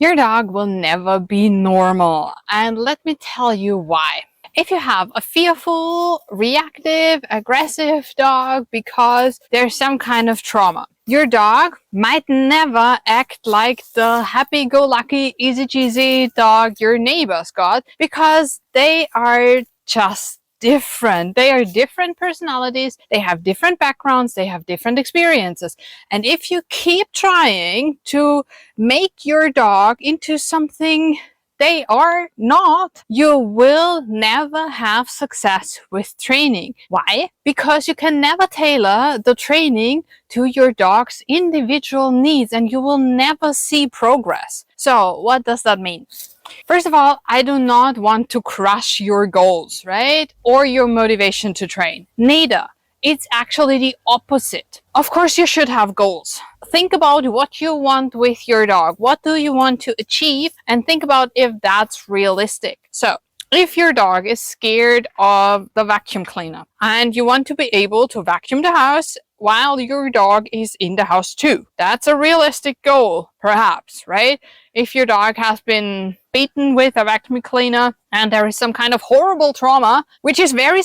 Your dog will never be normal, and let me tell you why. If you have a fearful, reactive, aggressive dog because there's some kind of trauma, your dog might never act like the happy-go-lucky, easy-cheesy dog your neighbors got because they are just different. They are different personalities, they have different backgrounds, they have different experiences. And if you keep trying to make your dog into something they are not, you will never have success with training. Why? Because you can never tailor the training to your dog's individual needs and you will never see progress. So what does that mean? First of all, I do not want to crush your goals, right? Or your motivation to train. Neither. It's actually the opposite. Of course, you should have goals. Think about what you want with your dog. What do you want to achieve? And think about if that's realistic. So, if your dog is scared of the vacuum cleaner and you want to be able to vacuum the house while your dog is in the house too, that's a realistic goal, perhaps, right? If your dog has been beaten with a vacuum cleaner and there is some kind of horrible trauma, which is very,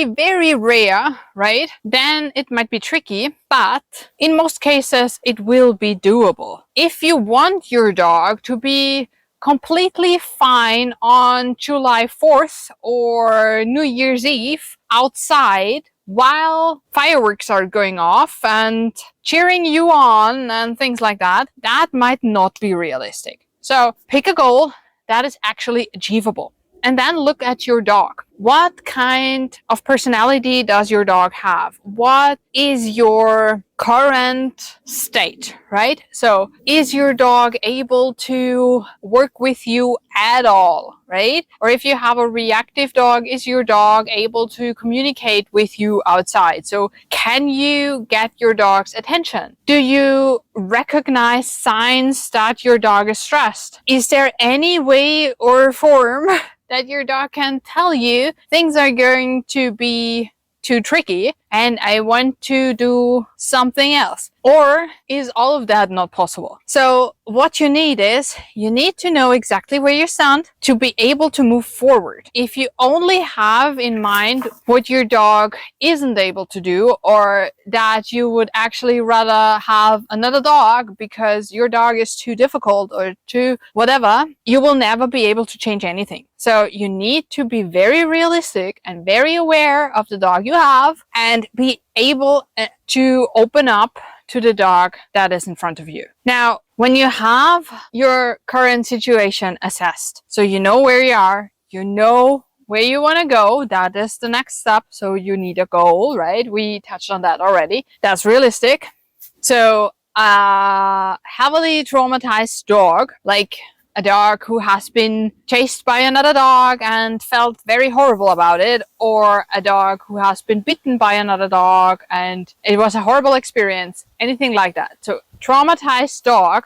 very rare, right? Then it might be tricky, but in most cases, it will be doable. If you want your dog to be completely fine on July 4th or New Year's Eve outside while fireworks are going off and cheering you on and things like that, that might not be realistic. So pick a goal that is actually achievable. And then look at your dog. What kind of personality does your dog have? What is your current state, right? So is your dog able to work with you at all, right? Or if you have a reactive dog, is your dog able to communicate with you outside? So can you get your dog's attention? Do you recognize signs that your dog is stressed? Is there any way or form that your dog can tell you things are going to be too tricky and I want to do something else? Or is all of that not possible? So what you need is, you need to know exactly where you stand to be able to move forward. If you only have in mind what your dog isn't able to do, or that you would actually rather have another dog because your dog is too difficult or too whatever, you will never be able to change anything. So you need to be very realistic and very aware of the dog you have and be able to open up to the dog that is in front of you. Now, when you have your current situation assessed, so you know where you are, you know where you want to go, that is the next step. So you need a goal, right? We touched on that already. That's realistic. So a heavily traumatized dog, like a dog who has been chased by another dog and felt very horrible about it, or a dog who has been bitten by another dog and it was a horrible experience, anything like that. So traumatized dog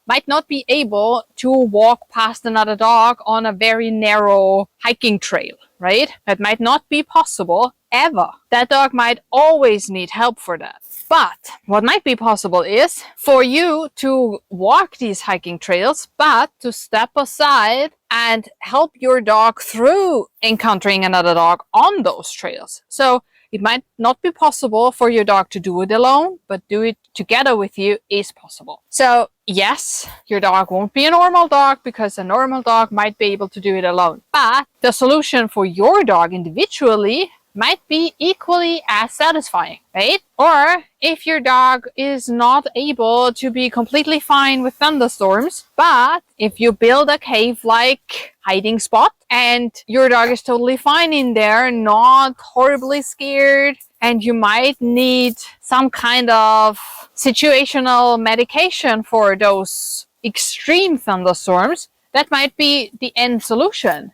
might not be able to walk past another dog on a very narrow hiking trail, right? That might not be possible ever. That dog might always need help for that. But what might be possible is for you to walk these hiking trails, but to step aside and help your dog through encountering another dog on those trails. So it might not be possible for your dog to do it alone, but do it together with you is possible. So yes, your dog won't be a normal dog because a normal dog might be able to do it alone. But the solution for your dog individually might be equally as satisfying, right? Or if your dog is not able to be completely fine with thunderstorms, but if you build a cave-like hiding spot and your dog is totally fine in there, not horribly scared, and you might need some kind of situational medication for those extreme thunderstorms, that might be the end solution.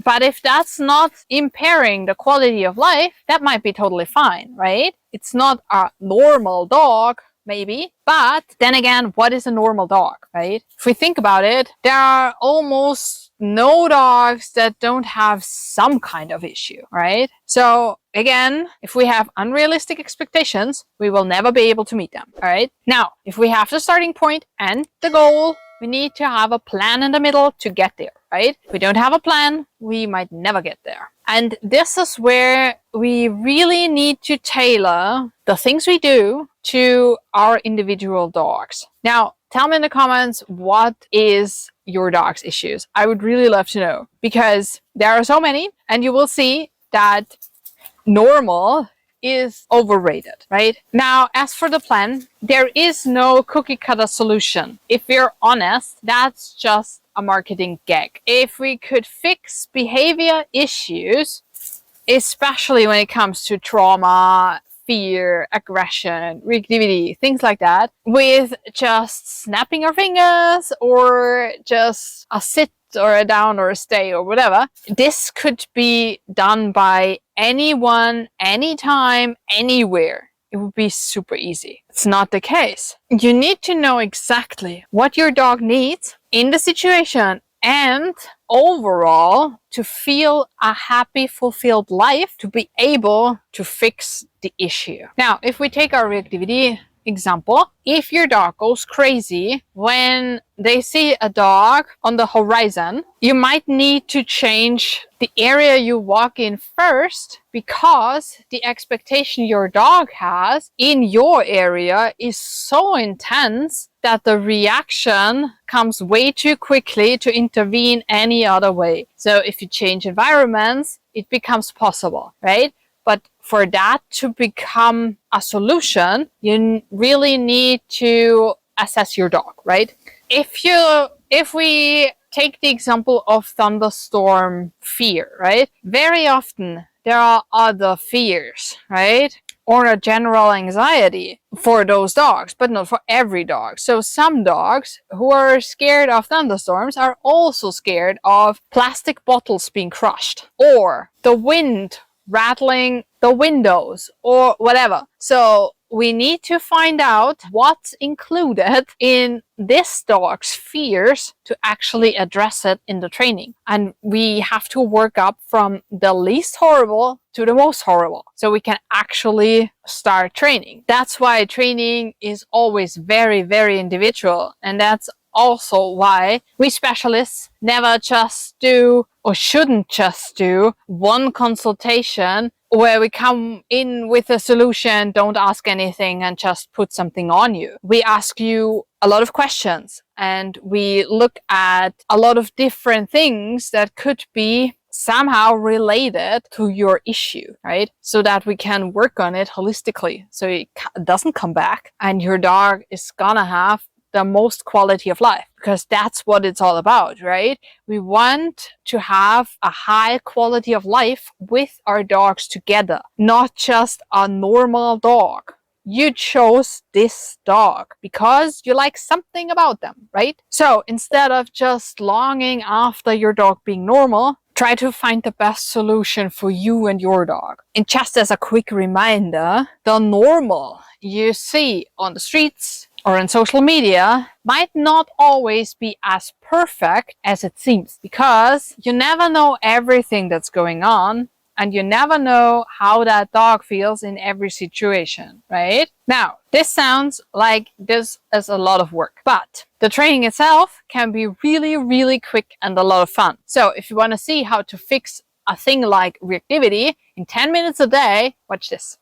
But if that's not impairing the quality of life, that might be totally fine, right? It's not a normal dog, maybe. But then again, what is a normal dog, right? If we think about it, there are almost no dogs that don't have some kind of issue, right? So again, if we have unrealistic expectations, we will never be able to meet them, all right? Now, if we have the starting point and the goal, we need to have a plan in the middle to get there, right? If we don't have a plan, we might never get there. And this is where we really need to tailor the things we do to our individual dogs. Now, tell me in the comments, what is your dog's issues? I would really love to know, because there are so many, and you will see that normal is overrated, right? Now, as for the plan, there is no cookie cutter solution. If we're honest, that's just a marketing gag. If we could fix behavior issues, especially when it comes to trauma, fear, aggression, reactivity, things like that, with just snapping our fingers or just a sit or a down or a stay or whatever, this could be done by anyone, anytime, anywhere. It would be super easy. It's not the case. You need to know exactly what your dog needs in the situation, and overall, to feel a happy, fulfilled life, to be able to fix the issue. Now, if we take our reactivity example, if your dog goes crazy when they see a dog on the horizon, you might need to change the area you walk in first, because the expectation your dog has in your area is so intense that the reaction comes way too quickly to intervene any other way. So if you change environments, it becomes possible, right? But for that to become a solution, you really need to assess your dog, right? If we take the example of thunderstorm fear, right? Very often there are other fears, right? Or a general anxiety for those dogs, but not for every dog. So some dogs who are scared of thunderstorms are also scared of plastic bottles being crushed, or the wind rattling the windows, or whatever. So we need to find out what's included in this dog's fears to actually address it in the training. And we have to work up from the least horrible to the most horrible, so we can actually start training. That's why training is always very, very individual. And that's also why we specialists never just do, or shouldn't just do, one consultation where we come in with a solution, don't ask anything, and just put something on you. We ask you a lot of questions, and we look at a lot of different things that could be somehow related to your issue, right? So that we can work on it holistically, so it doesn't come back and your dog is gonna have the most quality of life, because that's what it's all about, right? We want to have a high quality of life with our dogs together, not just a normal dog. You chose this dog because you like something about them, right? So instead of just longing after your dog being normal, try to find the best solution for you and your dog. And just as a quick reminder, the normal you see on the streets or in social media might not always be as perfect as it seems, because you never know everything that's going on, and you never know how that dog feels in every situation, right? Now, this sounds like this is a lot of work, but the training itself can be really, really quick and a lot of fun. So if you want to see how to fix a thing like reactivity in 10 minutes a day, watch this.